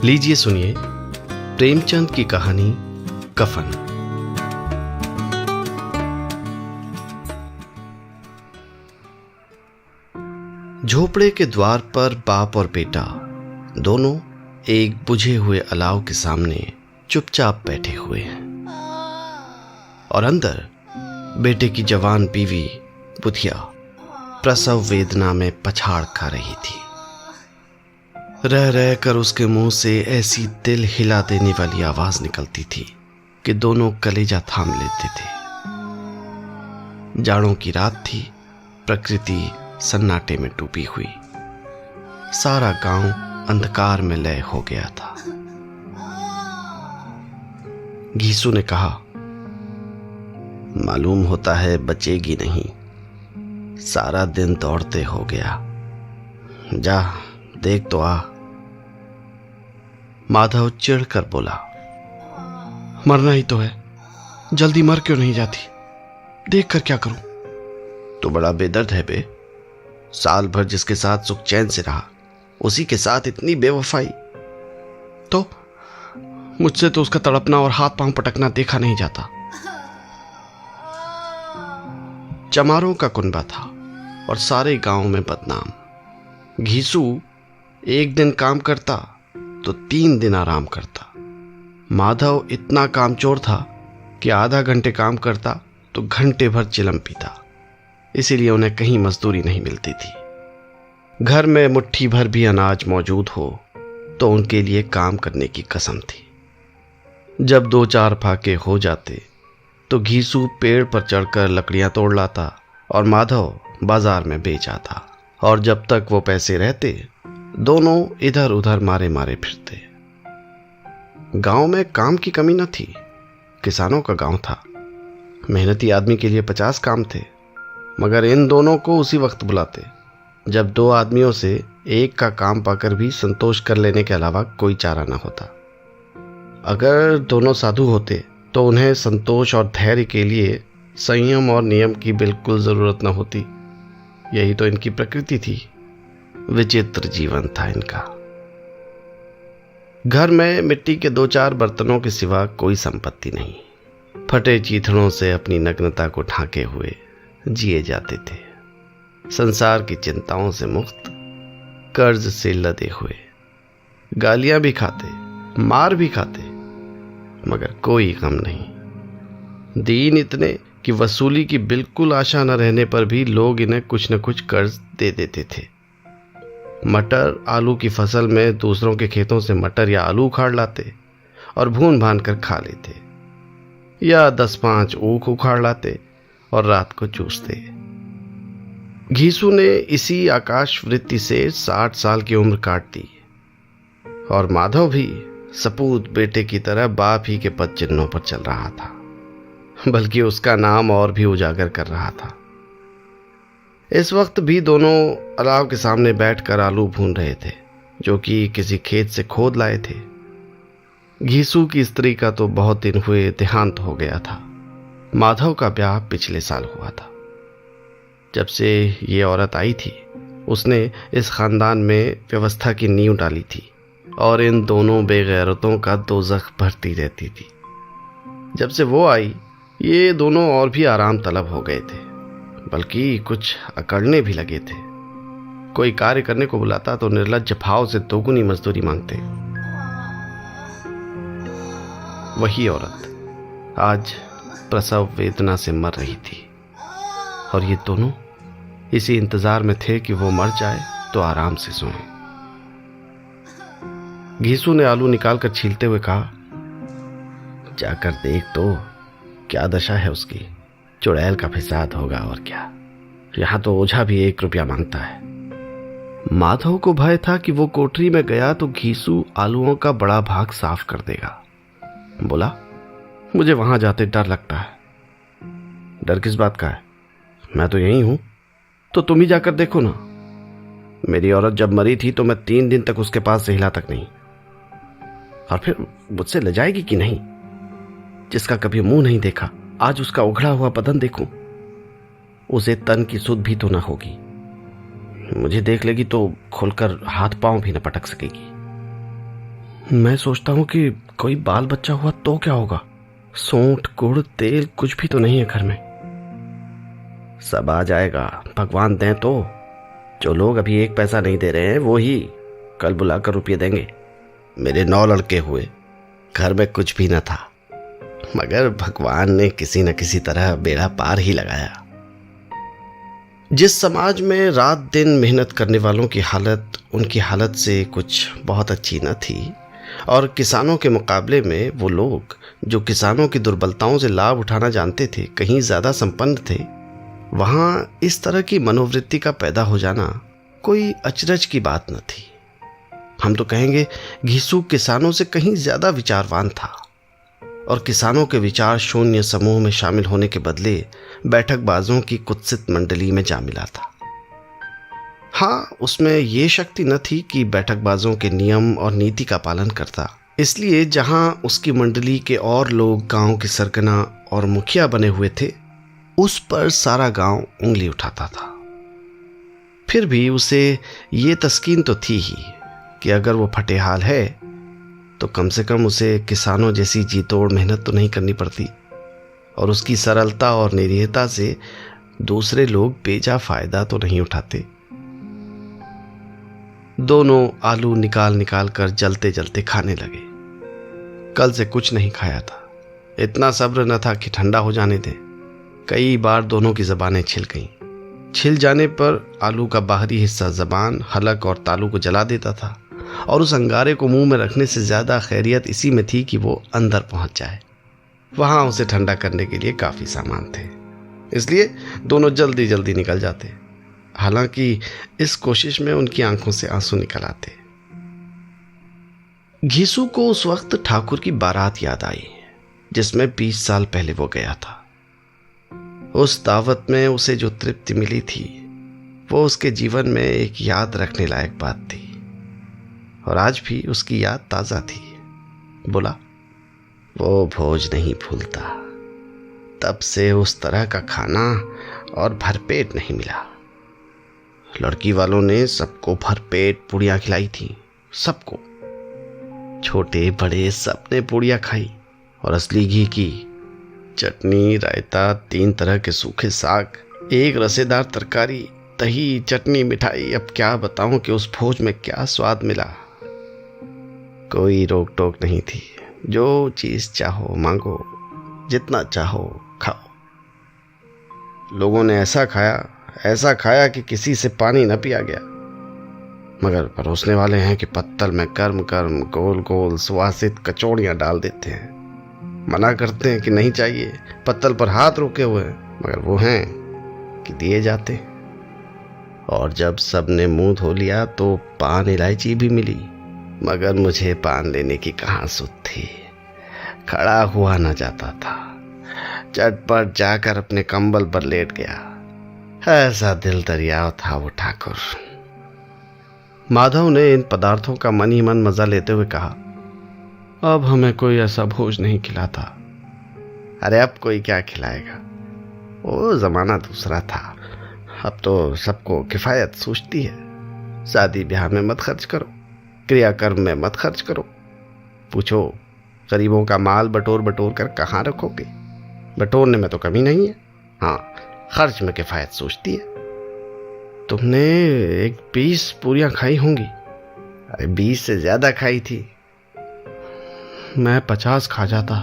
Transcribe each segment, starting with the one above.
लीजिए सुनिए प्रेमचंद की कहानी कफन। झोपड़े के द्वार पर बाप और बेटा दोनों एक बुझे हुए अलाव के सामने चुपचाप बैठे हुए हैं और अंदर बेटे की जवान बीवी बुधिया प्रसव वेदना में पछाड़ खा रही थी। रह रह कर उसके मुंह से ऐसी दिल हिला देने वाली आवाज निकलती थी कि दोनों कलेजा थाम लेते थे। जाड़ों की रात थी, प्रकृति सन्नाटे में डूबी हुई, सारा गांव अंधकार में लय हो गया था। घीसू ने कहा, मालूम होता है बचेगी नहीं, सारा दिन दौड़ते हो गया, जा देख तो आ। माधव चिढ़कर बोला, मरना ही तो है, जल्दी मर क्यों नहीं जाती, देख कर क्या करूं। तो बड़ा बेदर्द है बे, साल भर जिसके साथ सुख चैन से रहा उसी के साथ इतनी बेवफाई। तो मुझसे तो उसका तड़पना और हाथ पांव पटकना देखा नहीं जाता। चमारों का कुनबा था और सारे गांव में बदनाम। घीसू एक दिन काम करता तो 3 दिन आराम करता। माधव इतना कामचोर था कि आधा घंटे काम करता तो घंटे भर चिलम पीता, इसीलिए उन्हें कहीं मजदूरी नहीं मिलती थी। घर में मुट्ठी भर भी अनाज मौजूद हो तो उनके लिए काम करने की कसम थी। जब 2-4 फाके हो जाते तो घीसू पेड़ पर चढ़कर लकड़ियां तोड़ लाता और माधव बाजार में बेच आता, और जब तक वो पैसे रहते दोनों इधर उधर मारे मारे फिरते। गांव में काम की कमी न थी, किसानों का गांव था, मेहनती आदमी के लिए 50 काम थे, मगर इन दोनों को उसी वक्त बुलाते जब 2 आदमियों से एक का काम पाकर भी संतोष कर लेने के अलावा कोई चारा न होता। अगर दोनों साधु होते तो उन्हें संतोष और धैर्य के लिए संयम और नियम की बिल्कुल जरूरत न होती। यही तो इनकी प्रकृति थी। विचित्र जीवन था इनका। घर में मिट्टी के 2-4 बर्तनों के सिवा कोई संपत्ति नहीं। फटे चीथड़ों से अपनी नग्नता को ढांके हुए जिए जाते थे, संसार की चिंताओं से मुक्त, कर्ज से लदे हुए। गालियां भी खाते, मार भी खाते, मगर कोई गम नहीं। दीन इतने कि वसूली की बिल्कुल आशा न रहने पर भी लोग इन्हें कुछ न कुछ कर्ज दे देते थे। मटर आलू की फसल में दूसरों के खेतों से मटर या आलू उखाड़ लाते और भून भान कर खा लेते, या 10-5 ऊख उखाड़ लाते और रात को चूसते। घीसू ने इसी आकाश वृत्ति से 60 साल की उम्र काट दी और माधव भी सपूत बेटे की तरह बाप ही के पद चिन्हों पर चल रहा था, बल्कि उसका नाम और भी उजागर कर रहा था। इस वक्त भी दोनों अलाव के सामने बैठकर आलू भून रहे थे, जो कि किसी खेत से खोद लाए थे। घीसू की स्त्री का तो बहुत दिन हुए देहांत हो गया था। माधव का ब्याह पिछले साल हुआ था। जब से ये औरत आई थी उसने इस खानदान में व्यवस्था की नींव डाली थी और इन दोनों बेगैरतों का दोज़ख भरती रहती थी। जब से वो आई ये दोनों और भी आराम तलब हो गए थे, बल्कि कुछ अकड़ने भी लगे थे। कोई कार्य करने को बुलाता तो निर्लज्ज भाव से दोगुनी मजदूरी मांगते। वही औरत आज प्रसव वेदना से मर रही थी और ये दोनों इसी इंतजार में थे कि वो मर जाए तो आराम से सोए। घीसू ने आलू निकालकर छीलते हुए कहा, जाकर देख तो क्या दशा है उसकी, चुड़ैल का फिसाद होगा और क्या। यहां तो ओझा भी 1 रुपया मांगता है। माधव को भय था कि वो कोठरी में गया तो घीसू आलूओं का बड़ा भाग साफ कर देगा। बोला, मुझे वहां जाते डर लगता है। डर किस बात का है, मैं तो यहीं हूं, तो तुम ही जाकर देखो ना। मेरी औरत जब मरी थी तो मैं 3 दिन तक उसके पास से हिला तक नहीं, और फिर मुझसे ले जाएगी कि नहीं। जिसका कभी मुंह नहीं देखा आज उसका उघड़ा हुआ बदन देखूं, उसे तन की सुध भी तो ना होगी। मुझे देख लेगी तो खुलकर हाथ पांव भी न पटक सकेगी। मैं सोचता हूँ कि कोई बाल बच्चा हुआ तो क्या होगा। सोंठ गुड़ तेल कुछ भी तो नहीं है घर में। सब आ जाएगा, भगवान दें तो। जो लोग अभी 1 पैसा नहीं दे रहे हैं वो ही कल बुलाकर रुपये देंगे। मेरे 9 लड़के हुए, घर में कुछ भी न था, मगर भगवान ने किसी न किसी तरह बेड़ा पार ही लगाया। जिस समाज में रात दिन मेहनत करने वालों की हालत उनकी हालत से कुछ बहुत अच्छी न थी, और किसानों के मुकाबले में वो लोग जो किसानों की दुर्बलताओं से लाभ उठाना जानते थे कहीं ज़्यादा संपन्न थे, वहाँ इस तरह की मनोवृत्ति का पैदा हो जाना कोई अचरज की बात न थी। हम तो कहेंगे घिसू किसानों से कहीं ज़्यादा विचारवान था, और किसानों के विचार शून्य समूह में शामिल होने के बदले बैठकबाजों की कुत्सित मंडली में जा मिला था। हाँ, उसमें यह शक्ति न थी कि बैठकबाजों के नियम और नीति का पालन करता, इसलिए जहां उसकी मंडली के और लोग गांव के सरगना और मुखिया बने हुए थे, उस पर सारा गांव उंगली उठाता था। फिर भी उसे ये तस्कीन तो थी ही कि अगर वो फटेहाल है तो कम से कम उसे किसानों जैसी जी तोड़ मेहनत तो नहीं करनी पड़ती, और उसकी सरलता और निरीहता से दूसरे लोग बेजा फायदा तो नहीं उठाते। दोनों आलू निकाल निकाल कर जलते जलते खाने लगे। कल से कुछ नहीं खाया था, इतना सब्र न था कि ठंडा हो जाने दें। कई बार दोनों की ज़बानें छिल गईं। छिल जाने पर आलू का बाहरी हिस्सा ज़बान, हलक और तालू को जला देता था, और उस अंगारे को मुंह में रखने से ज़्यादा खैरियत इसी में थी कि वो अंदर पहुंच जाए। वहां उसे ठंडा करने के लिए काफ़ी सामान थे, इसलिए दोनों जल्दी जल्दी निकल जाते। हालांकि इस कोशिश में उनकी आंखों से आंसू निकल आते। घीसू को उस वक्त ठाकुर की बारात याद आई जिसमें 20 साल पहले वो गया था। उस दावत में उसे जो तृप्ति मिली थी वो उसके जीवन में एक याद रखने लायक बात थी, और आज भी उसकी याद ताजा थी। बोला, वो भोज नहीं भूलता। तब से उस तरह का खाना और भरपेट नहीं मिला। लड़की वालों ने सबको भरपेट पूड़ियाँ खिलाई थी, सबको, छोटे बड़े सबने पूड़ियाँ खाई, और असली घी की चटनी, रायता, 3 तरह के सूखे साग, एक रसेदार तरकारी, दही, चटनी, मिठाई। अब क्या बताऊं कि उस भोज में क्या स्वाद मिला। कोई रोक टोक नहीं थी, जो चीज चाहो मांगो, जितना चाहो खाओ। लोगों ने ऐसा खाया कि किसी से पानी न पिया गया, मगर परोसने वाले हैं कि पत्तल में गर्म गर्म गोल गोल सुवासित कचौड़ियाँ डाल देते हैं। मना करते हैं कि नहीं चाहिए, पत्तल पर हाथ रोके हुए हैं, मगर वो हैं कि दिए जाते। और जब सबने मुंह धो लिया तो पान इलायची भी मिली, मगर मुझे पान लेने की कहाँ सुध थी। खड़ा हुआ न जाता था, चटपट जाकर अपने कंबल पर लेट गया। ऐसा दिल दरियाव था वो ठाकुर। माधव ने इन पदार्थों का मन ही मन मजा लेते हुए कहा, अब हमें कोई ऐसा भोज नहीं खिलाता। अरे अब कोई क्या खिलाएगा, वो जमाना दूसरा था। अब तो सबको किफायत सूझती है। शादी ब्याह में मत खर्च करो, क्रियाकर्म में मत खर्च करो। पूछो, गरीबों का माल बटोर बटोर कर कहाँ रखोगे? बटोरने में तो कमी नहीं है, हाँ खर्च में किफायत सूझती है। तुमने 20 पूरियां खाई होंगी। अरे 20 से ज्यादा खाई थी। मैं 50 खा जाता।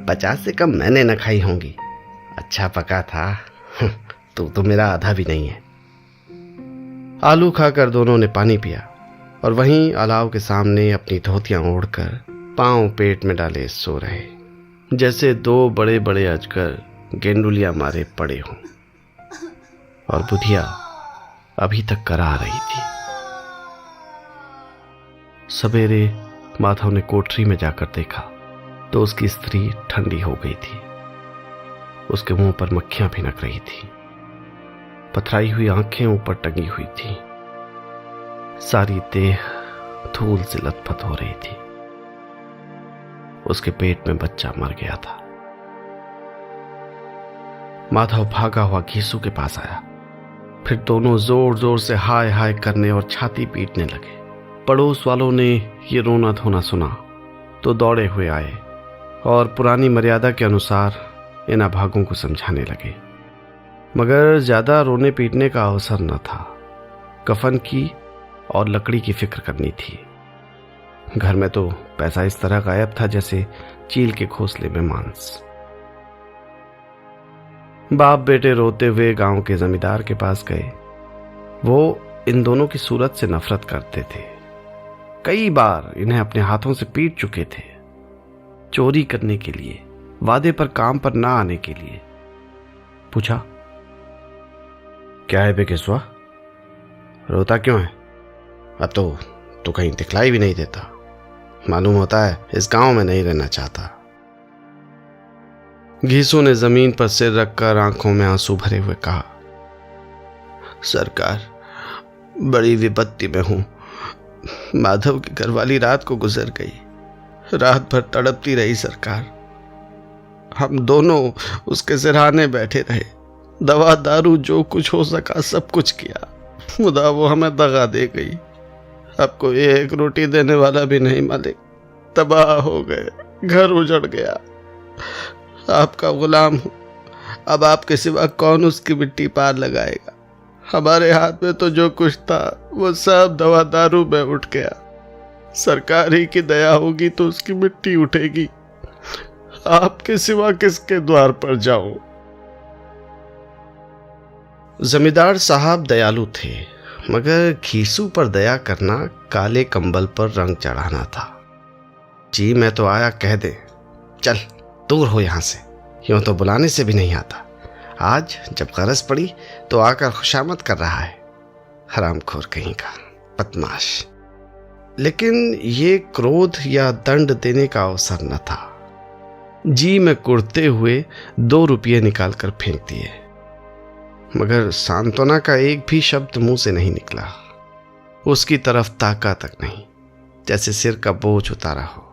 50 से कम मैंने न खाई होंगी। अच्छा पका था। तू तो मेरा आधा भी नहीं है। आलू खाकर दोनों ने पानी पिया, और वहीं अलाव के सामने अपनी धोतियां ओढ़कर पांव पेट में डाले सो रहे, जैसे 2 बड़े बड़े अजगर गेंडुलियां मारे पड़े हों। और बुधिया अभी तक करा रही थी। सवेरे माधव ने कोठरी में जाकर देखा तो उसकी स्त्री ठंडी हो गई थी। उसके मुंह पर मक्खियां भिनक रही थी, पथराई हुई आंखें ऊपर टंगी हुई थी, सारी देह धूल से लथपथ हो रही थी। उसके पेट में बच्चा मर गया था। माधव भागा हुआ घीसू के पास आया। फिर दोनों जोर जोर से हाय हाय करने और छाती पीटने लगे। पड़ोस वालों ने ये रोना धोना सुना तो दौड़े हुए आए और पुरानी मर्यादा के अनुसार इन अभागों को समझाने लगे, मगर ज्यादा रोने पीटने का अवसर न था। कफन की और लकड़ी की फिक्र करनी थी। घर में तो पैसा इस तरह गायब था जैसे चील के घोंसले में मांस। बाप बेटे रोते हुए गांव के जमींदार के पास गए। वो इन दोनों की सूरत से नफरत करते थे। कई बार इन्हें अपने हाथों से पीट चुके थे, चोरी करने के लिए, वादे पर काम पर ना आने के लिए। पूछा, क्या है बे केशवा, रोता क्यों है? अब तो कहीं दिखलाई भी नहीं देता। मालूम होता है इस गांव में नहीं रहना चाहता। घीसू ने जमीन पर सिर रखकर आंखों में आंसू भरे हुए कहा, सरकार, बड़ी विपत्ति में हूं। माधव की घरवाली रात को गुजर गई। रात भर तड़पती रही सरकार। हम दोनों उसके सिरहाने बैठे रहे। दवा दारू जो कुछ हो सका सब कुछ किया, खुदा वो हमें दगा दे गई। अब कोई एक रोटी देने वाला भी नहीं मालिक। तबाह हो गए, घर उजड़ गया। आपका गुलाम हूं। अब आपके सिवा कौन उसकी मिट्टी पार लगाएगा? हमारे हाथ में तो जो कुछ था वो सब दवा दारू में उठ गया। सरकार ही की दया होगी तो उसकी मिट्टी उठेगी। आपके सिवा किसके द्वार पर जाऊं? जमींदार साहब दयालु थे, मगर घीसू पर दया करना काले कंबल पर रंग चढ़ाना था। जी मैं तो आया कह दे, चल दूर हो यहां से। यूं तो बुलाने से भी नहीं आता। आज जब गरज पड़ी तो आकर खुशामद कर रहा है। हरामखोर कहीं का, बदमाश। लेकिन ये क्रोध या दंड देने का अवसर न था। जी में कुड़ते हुए 2 रुपये निकालकर फेंक दिए, मगर सांत्वना का एक भी शब्द मुंह से नहीं निकला। उसकी तरफ ताका तक नहीं, जैसे सिर का बोझ उतारा हो।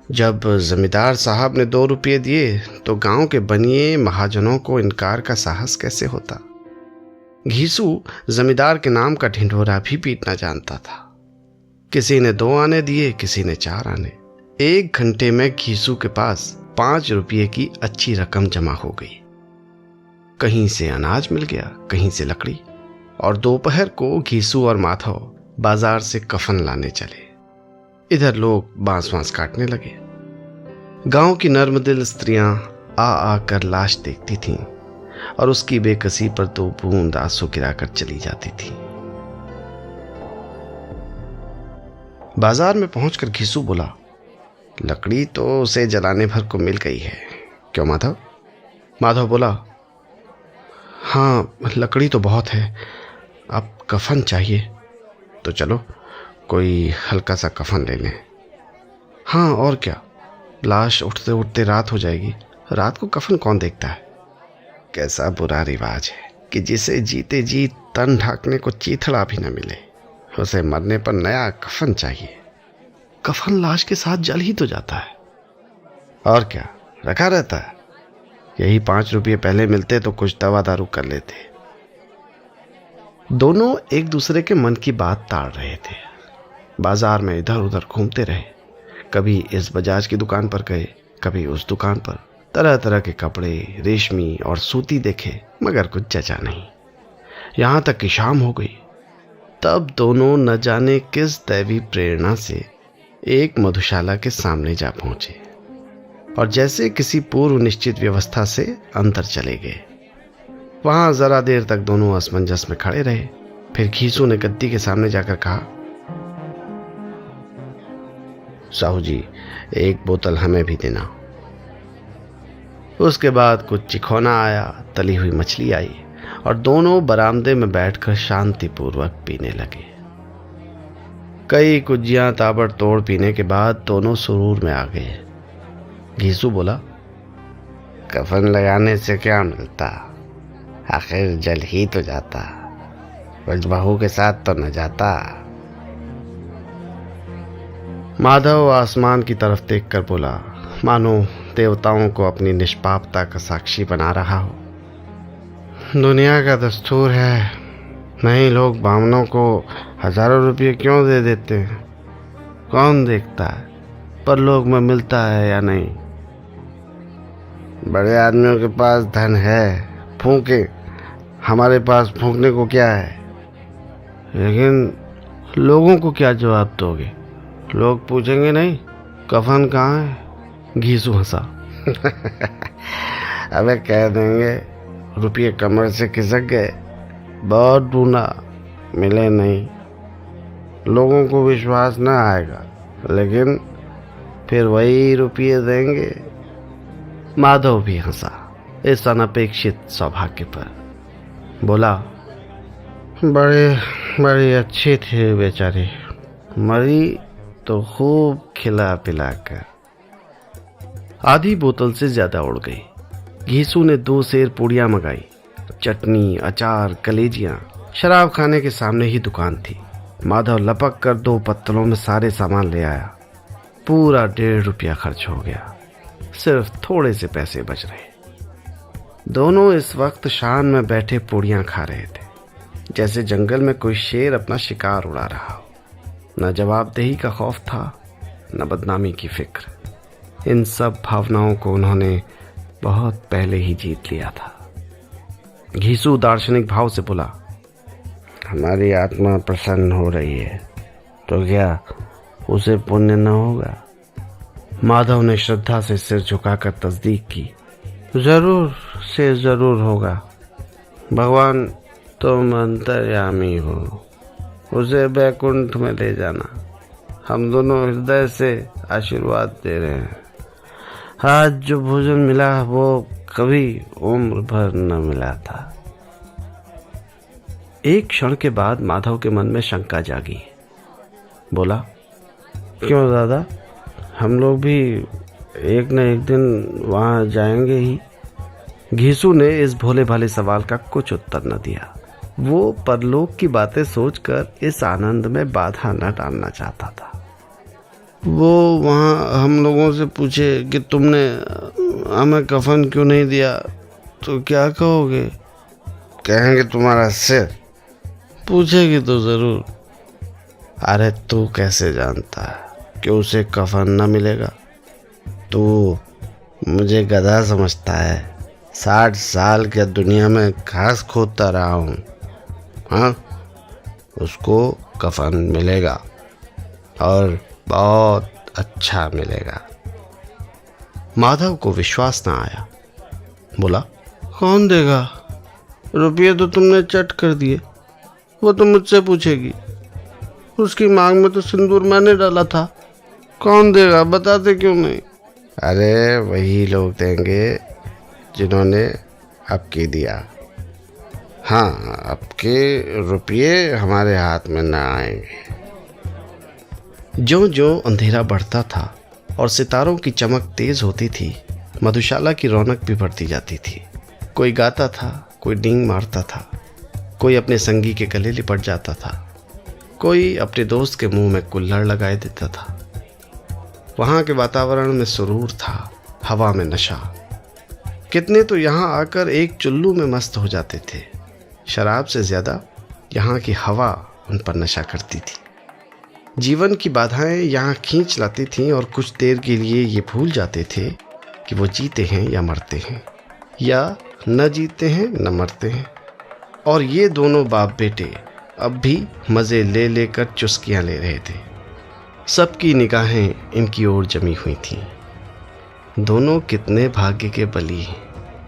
जब जमींदार साहब ने 2 रुपये दिए तो गांव के बनिए महाजनों को इनकार का साहस कैसे होता। घीसू जमींदार के नाम का ढिंढोरा भी पीटना जानता था। किसी ने 2 आने दिए, किसी ने 4 आने। 1 घंटे में घीसू के पास 5 रुपये की अच्छी रकम जमा हो गई। कहीं से अनाज मिल गया, कहीं से लकड़ी, और दोपहर को घीसू और माधव बाजार से कफन लाने चले। इधर लोग बांस वांस काटने लगे। गांव की नर्मदिल स्त्रियां आ आकर लाश देखती थीं और उसकी बेकसी पर 2 बूंद आंसू गिराकर चली जाती थी। बाजार में पहुंचकर घीसू बोला, लकड़ी तो उसे जलाने भर को मिल गई है, क्यों माधव? माधव बोला, हाँ लकड़ी तो बहुत है, अब कफन चाहिए। तो चलो कोई हल्का सा कफन ले लें। हाँ और क्या, लाश उठते उठते रात हो जाएगी। रात को कफन कौन देखता है? कैसा बुरा रिवाज है कि जिसे जीते जी तन ढाकने को चीथड़ा भी न मिले, उसे मरने पर नया कफन चाहिए। कफन लाश के साथ जल ही तो जाता है, और क्या रखा रहता है। यही 5 रुपये पहले मिलते तो कुछ दवा दारू कर लेते। दोनों एक दूसरे के मन की बात ताड़ रहे थे। बाजार में इधर उधर घूमते रहे। कभी इस बजाज की दुकान पर गए, कभी उस दुकान पर। तरह तरह के कपड़े, रेशमी और सूती देखे, मगर कुछ जचा नहीं। यहां तक कि शाम हो गई। तब दोनों न जाने किस दैवी प्रेरणा से एक मधुशाला के सामने जा पहुंचे और जैसे किसी पूर्व निश्चित व्यवस्था से अंदर चले गए। वहां जरा देर तक दोनों असमंजस में खड़े रहे। फिर घीसू ने गद्दी के सामने जाकर कहा, साहू जी, 1 बोतल हमें भी देना। उसके बाद कुछ चिखौना आया, तली हुई मछली आई और दोनों बरामदे में बैठकर शांतिपूर्वक पीने लगे। कई कुज्जियां ताबड़तोड़ पीने के बाद दोनों सुरूर में आ गए। घीसू बोला, कफन लगाने से क्या मिलता, आखिर जल ही तो जाता, बहू के साथ तो न जाता। माधव आसमान की तरफ देखकर बोला, मानो देवताओं को अपनी निष्पापता का साक्षी बना रहा हो। दुनिया का दस्तूर है, नहीं लोग बामनों को हजारों रुपये क्यों दे देते हैं? कौन देखता है? परलोक में मिलता है या नहीं। बड़े आदमियों के पास धन है, फूंके, हमारे पास फूंकने को क्या है। लेकिन लोगों को क्या जवाब दोगे? लोग पूछेंगे नहीं कफन कहाँ है? घीसू हंसा। अबे कह देंगे रुपये कमर से खिसक गए, बहुत ढूंढा मिले नहीं। लोगों को विश्वास ना आएगा, लेकिन फिर वही रुपये देंगे। माधव भी हंसा इस अनपेक्षित सौभाग्य पर। बोला, बड़े अच्छे थे बेचारे, मरी तो खूब खिला पिला कर। आधी बोतल से ज्यादा उड़ गई। घीसू ने 2 सेर पूड़ियां मंगाई, चटनी, अचार, कलेजियां। शराब खाने के सामने ही दुकान थी। माधव लपक कर 2 पत्तलों में सारे सामान ले आया। पूरा 1.5 रुपया खर्च हो गया, सिर्फ थोड़े से पैसे बच रहे। दोनों इस वक्त शान में बैठे पूड़ियां खा रहे थे, जैसे जंगल में कोई शेर अपना शिकार उड़ा रहा हो। न जवाबदेही का खौफ था, न बदनामी की फिक्र। इन सब भावनाओं को उन्होंने बहुत पहले ही जीत लिया था। घीसू दार्शनिक भाव से बोला, हमारी आत्मा प्रसन्न हो रही है तो क्या उसे पुण्य न होगा? माधव ने श्रद्धा से सिर झुकाकर तस्दीक की। जरूर से जरूर होगा। भगवान तुम अंतर्यामी हो, उसे बैकुंठ में ले जाना। हम दोनों हृदय से आशीर्वाद दे रहे हैं। आज जो भोजन मिला वो कभी उम्र भर न मिला था। एक क्षण के बाद माधव के मन में शंका जागी। बोला, क्यों दादा, हम लोग भी एक न एक दिन वहां जाएंगे ही। घीसू ने इस भोले भाले सवाल का कुछ उत्तर न दिया। वो परलोक की बातें सोचकर इस आनंद में बाधा न डालना चाहता था। वो वहाँ हम लोगों से पूछे कि तुमने हमें कफन क्यों नहीं दिया तो क्या कहोगे? कहेंगे तुम्हारा सिर। पूछेगी तो जरूर। अरे तू कैसे जानता है कि उसे कफन न मिलेगा? तू मुझे गधा समझता है? 60 साल के दुनिया में घास खोदता रहा हूँ। हाँ, उसको कफन मिलेगा और बहुत अच्छा मिलेगा। माधव को विश्वास न आया। बोला, कौन देगा? रुपये तो तुमने चट कर दिए। वो तो मुझसे पूछेगी। उसकी मांग में तो सिंदूर मैंने डाला था। कौन देगा? बताते क्यों नहीं? अरे वही लोग देंगे जिन्होंने आपकी दिया। हाँ, आपके रुपये हमारे हाथ में न आएंगे। ज्यों-ज्यों अंधेरा बढ़ता था और सितारों की चमक तेज होती थी, मधुशाला की रौनक भी बढ़ती जाती थी। कोई गाता था, कोई डींग मारता था, कोई अपने संगी के गले लिपट जाता था, कोई अपने दोस्त के मुंह में कुल्हड़ लगाए देता था। वहां के वातावरण में सुरूर था, हवा में नशा। कितने तो यहाँ आकर एक चुल्लू में मस्त हो जाते थे। शराब से ज्यादा यहाँ की हवा उन पर नशा करती थी। जीवन की बाधाएं यहाँ खींच लाती थीं और कुछ देर के लिए ये भूल जाते थे कि वो जीते हैं या मरते हैं, या न जीते हैं न मरते हैं। और ये दोनों बाप बेटे अब भी मज़े ले लेकर चुस्कियाँ ले रहे थे। सबकी निगाहें इनकी ओर जमी हुई थीं। दोनों कितने भाग्य के बली हैं।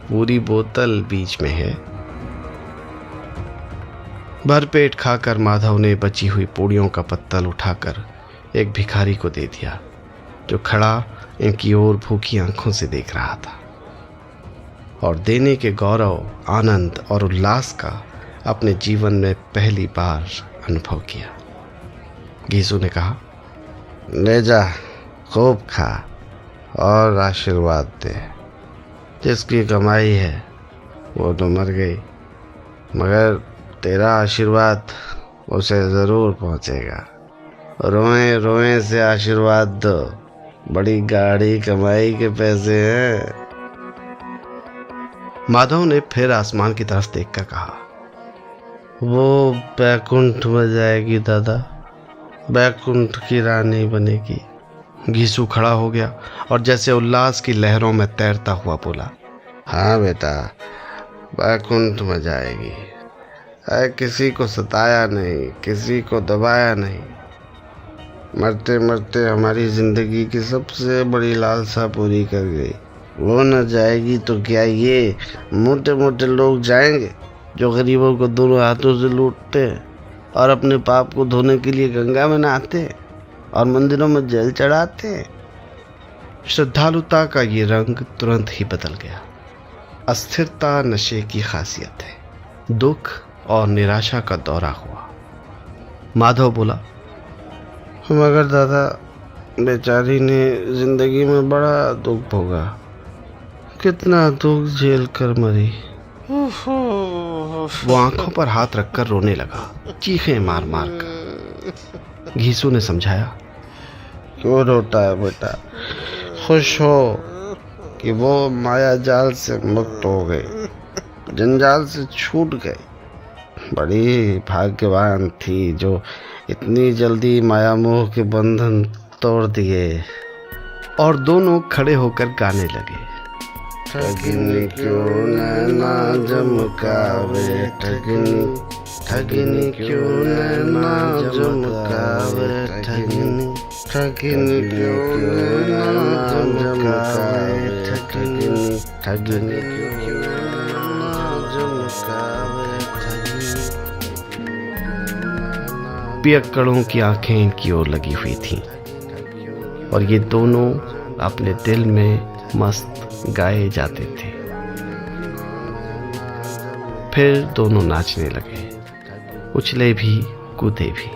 पूरी बोतल बीच में है। भरपेट खाकर माधव ने बची हुई पूड़ियों का पत्तल उठाकर एक भिखारी को दे दिया, जो खड़ा इनकी ओर भूखी आंखों से देख रहा था और देने के गौरव, आनंद और उल्लास का अपने जीवन में पहली बार अनुभव किया। घीसू ने कहा, ले जा, खूब खा और आशीर्वाद दे। जिसकी कमाई है वो तो मर गई, मगर तेरा आशीर्वाद उसे ज़रूर पहुंचेगा। रोए रोए से आशीर्वाद दो, बड़ी गाढ़ी कमाई के पैसे हैं। माधव ने फिर आसमान की तरफ देखकर कहा, वो बैकुंठ में जाएगी दादा, बैकुंठ की रानी बनेगी। घीसू खड़ा हो गया और जैसे उल्लास की लहरों में तैरता हुआ बोला, हाँ बेटा, बैकुंठ में जाएगी। किसी को सताया नहीं, किसी को दबाया नहीं। मरते मरते हमारी जिंदगी की सबसे बड़ी लालसा पूरी कर गई। वो न जाएगी तो क्या ये मोटे मोटे लोग जाएंगे जो गरीबों को दोनों हाथों से लूटते हैं और अपने पाप को धोने के लिए गंगा में नहाते हैं और मंदिरों में जल चढ़ाते हैं। श्रद्धालुता का ये रंग तुरंत ही बदल गया। अस्थिरता नशे की खासियत है। दुख और निराशा का दौरा हुआ। माधव बोला, मगर दादा, बेचारी ने जिंदगी में बड़ा दुख भोगा, कितना दुख झेल कर मरी। वो आंखों पर हाथ रखकर रोने लगा, चीखें मार मार कर। घीसू ने समझाया, क्यों रोता है बेटा, खुश हो कि वो माया जाल से मुक्त हो गए, जंजाल से छूट गए। बड़ी भाग्यवान थी जो इतनी जल्दी माया मोह के बंधन तोड़ दिए। और दोनों खड़े होकर गाने लगे, ठगिनी क्यों नैना जमकावे, ठगिनी ठगिनी क्यों नैना जमकावे, ठगिनी ठगिनी क्यों नैना जमकावे, ठगिनी ठगिनी क्यों नैना जमकावे, ठगिनी। पियक्कड़ों की आंखें इनकी ओर लगी हुई थीं और ये दोनों अपने दिल में मस्त गाए जाते थे। फिर दोनों नाचने लगे, उछले भी, कूदे भी,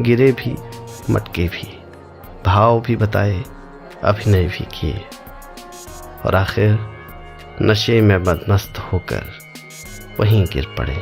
गिरे भी, मटके भी, भाव भी बताए, अभिनय भी किए और आखिर नशे में मदमस्त होकर वहीं गिर पड़े।